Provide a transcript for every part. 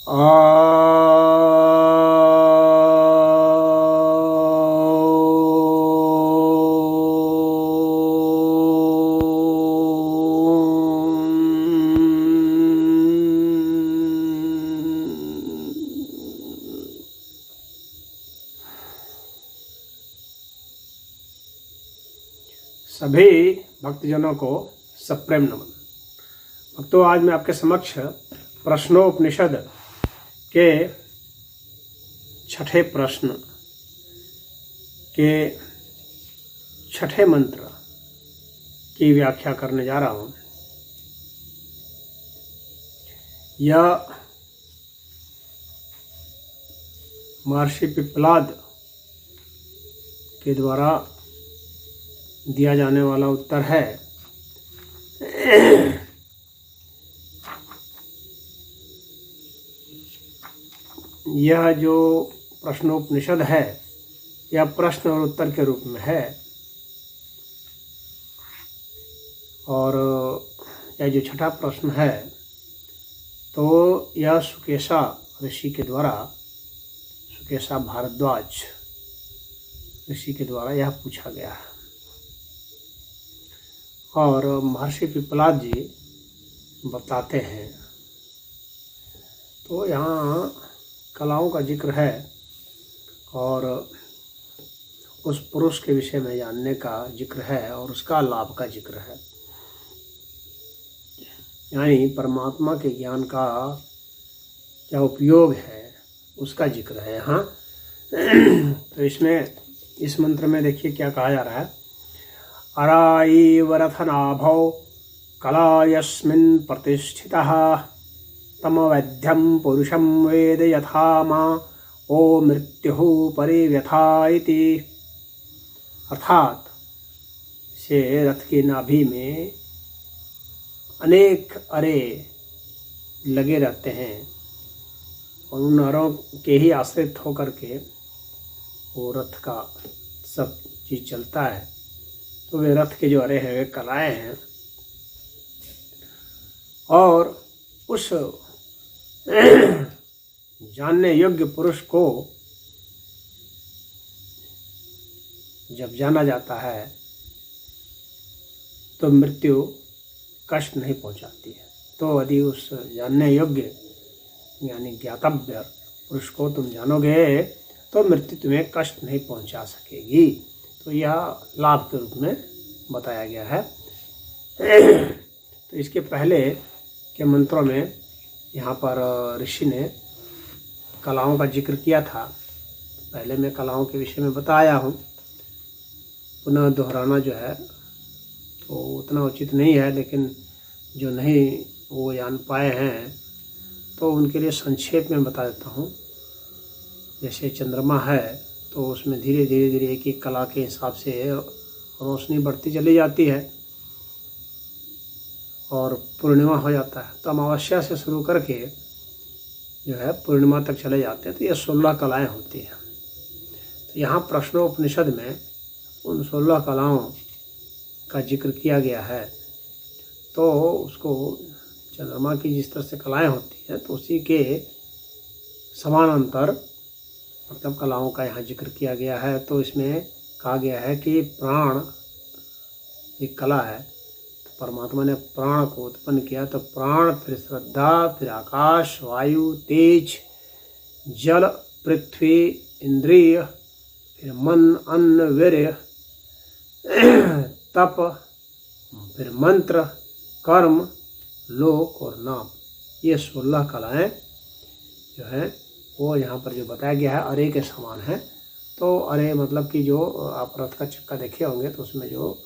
सभी भक्तजनों को सप्रेम नमन। भक्तों, आज मैं आपके समक्ष प्रश्नोपनिषद के छठे प्रश्न के छठे मंत्र की व्याख्या करने जा रहा हूँ। यह महर्षि पिप्पलाद के द्वारा दिया जाने वाला उत्तर है। यह जो प्रश्नोपनिषद है यह प्रश्न और उत्तर के रूप में है, और यह जो छठा प्रश्न है तो यह सुकेशा ऋषि के द्वारा, सुकेशा भारद्वाज ऋषि के द्वारा यह पूछा गया है। और महर्षि पिप्पलाद जी बताते हैं, तो यहाँ कलाओं का जिक्र है और उस पुरुष के विषय में जानने का जिक्र है और उसका लाभ का जिक्र है, यानी परमात्मा के ज्ञान का क्या उपयोग है उसका जिक्र है यहाँ। तो इसमें इस मंत्र में देखिए क्या कहा जा रहा है। अराईव रथनाभौ कला यस्मिन् प्रतिष्ठितः तमवैध्यं पुरुषं वेद यथा मा ओ मृत्युः परिव्यथा इति। अर्थात से रथ की नाभि में अनेक अरे लगे रहते हैं और उन अरों के ही आश्रित होकर के वो रथ का सब चीज़ चलता है। तो वे रथ के जो अरे हैं वे कलाएँ हैं, और उस जानने योग्य पुरुष को जब जाना जाता है तो मृत्यु कष्ट नहीं पहुंचाती है। तो यदि उस जानने योग्य यानी ज्ञातव्य पुरुष को तुम जानोगे तो मृत्यु तुम्हें कष्ट नहीं पहुंचा सकेगी। तो यह लाभ के रूप में बताया गया है। तो इसके पहले के मंत्रों में यहाँ पर ऋषि ने कलाओं का जिक्र किया था। पहले मैं कलाओं के विषय में बताया हूँ, पुनः दोहराना जो है तो उतना उचित नहीं है, लेकिन जो नहीं वो जान पाए हैं तो उनके लिए संक्षेप में बता देता हूँ। जैसे चंद्रमा है तो उसमें धीरे धीरे एक एक कला के हिसाब से रोशनी बढ़ती चली जाती है और पूर्णिमा हो जाता है। तो अमावस्या से शुरू करके जो है पूर्णिमा तक चले जाते हैं। तो ये 16 कलाएं होती हैं। तो यहाँ प्रश्नोपनिषद में उन 16 कलाओं का जिक्र किया गया है। तो उसको चंद्रमा की जिस तरह से कलाएं होती हैं तो उसी के समानांतर मतलब कलाओं का यहाँ जिक्र किया गया है। तो इसमें कहा गया है कि प्राण एक कला है। तो परमात्मा ने प्राण को उत्पन्न किया, तो प्राण, फिर श्रद्धा, फिर आकाश, वायु, तेज, जल, पृथ्वी, इंद्रिय, फिर मन, अन्न, वीर्य, तप, फिर मंत्र, कर्म, लोक और नाम, ये 16 कलाएं जो है वो यहाँ पर जो बताया गया है अरे के समान है। तो अरे मतलब कि जो आप रथ का चक्का देखे होंगे तो उसमें जो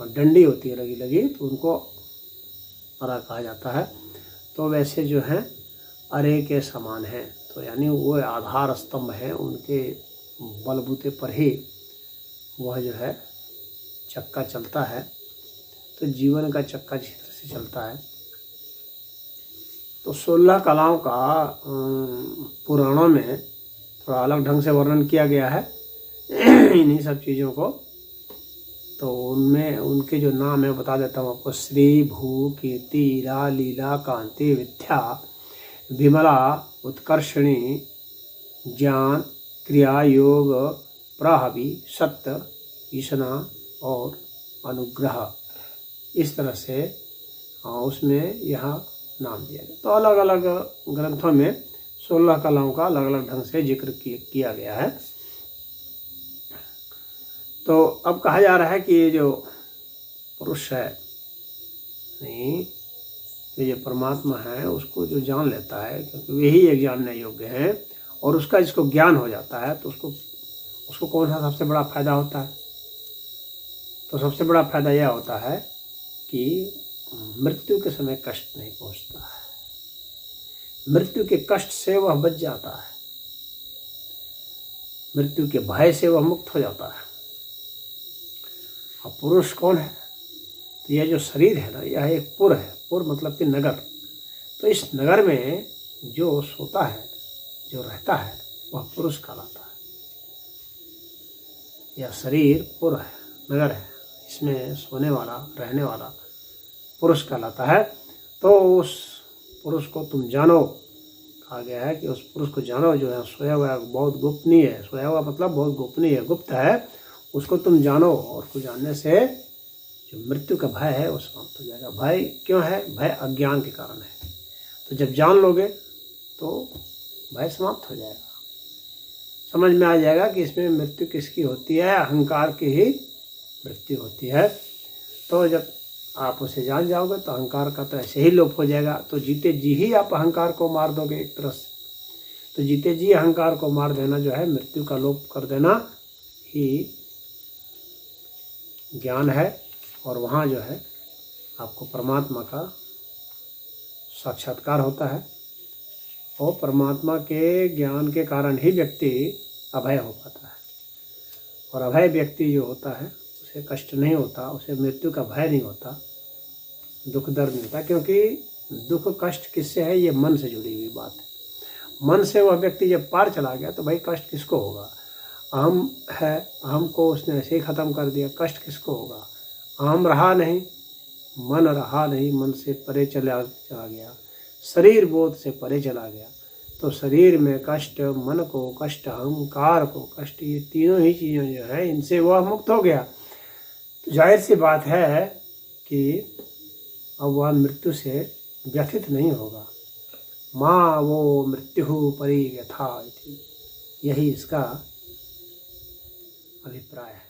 डंडी होती है लगी लगी, तो उनको अरा कहा जाता है। तो वैसे जो है अरे के समान है। तो यानी वो आधार स्तंभ है, उनके बलबूते पर ही वह जो है चक्का चलता है। तो जीवन का चक्का जिस तरह से चलता है। तो 16 कलाओं का पुराणों में थोड़ा अलग ढंग से वर्णन किया गया है इन्हीं सब चीज़ों को। तो उनमें उनके जो नाम है बता देता हूँ आपको। श्री, भू, कीर्ति, ईरा, लीला, कांति, विद्या, विमला उत्कर्षणी ज्ञान क्रिया योग प्रहवी सत्य ईशना और अनुग्रह, इस तरह से उसमें यह नाम दिया गया। तो अलग अलग ग्रंथों में 16 कलाओं का अलग अलग ढंग से जिक्र किया गया है। तो अब कहा जा रहा है कि ये जो पुरुष है, नहीं, ये जो परमात्मा है उसको जो जान लेता है, क्योंकि यही एक जानने योग्य है, और उसका जिसको ज्ञान हो जाता है तो उसको कौन सा सबसे बड़ा फायदा होता है? तो सबसे बड़ा फायदा यह होता है कि मृत्यु के समय कष्ट नहीं पहुंचता है। मृत्यु के कष्ट से वह बच जाता है, मृत्यु के भय से वह मुक्त हो जाता है। अब पुरुष कौन है? तो यह जो शरीर है ना, यह एक पुर है। पुर मतलब कि नगर। तो इस नगर में जो सोता है, जो रहता है, वह पुरुष कहलाता है। यह शरीर पुर है, नगर है, इसमें सोने वाला, रहने वाला पुरुष कहलाता है। तो उस पुरुष को तुम जानो, कहा गया है कि उस पुरुष को जानो जो है सोया हुआ बहुत गोपनीय है। सोया हुआ मतलब बहुत गोपनीय है, गुप्त है, उसको तुम जानो, और उसको जानने से जो मृत्यु का भय है वो समाप्त हो जाएगा। भय क्यों है? भय अज्ञान के कारण है। तो जब जान लोगे तो भय समाप्त हो जाएगा, समझ में आ जाएगा कि इसमें मृत्यु किसकी होती है? अहंकार की ही मृत्यु होती है। तो जब आप उसे जान जाओगे तो अहंकार का तो ऐसे ही लोप हो जाएगा। तो जीते जी ही आप अहंकार को मार दोगे एक तरह से। तो जीते जी अहंकार को मार देना जो है, मृत्यु का लोप कर देना ही ज्ञान है। और वहाँ जो है आपको परमात्मा का साक्षात्कार होता है, और परमात्मा के ज्ञान के कारण ही व्यक्ति अभय हो पाता है। और अभय व्यक्ति जो होता है उसे कष्ट नहीं होता, उसे मृत्यु का भय नहीं होता, दुख दर्द नहीं होता। क्योंकि दुख कष्ट किससे है? ये मन से जुड़ी हुई बात है। मन से वह व्यक्ति जब पार चला गया तो भाई कष्ट किसको होगा? अहम है, अहम को उसने ऐसे ही ख़त्म कर दिया, कष्ट किसको होगा? अहम रहा नहीं, मन रहा नहीं, मन से परे चला गया, शरीर बोध से परे चला गया। तो शरीर में कष्ट, मन को कष्ट, अहंकार को कष्ट, ये तीनों ही चीज़ें जो है इनसे वह मुक्त हो गया। तो जाहिर सी बात है कि अब वह मृत्यु से व्यथित नहीं होगा। माँ वो मृत्यु परिव्यथा, यही इसका अभिप्राय है।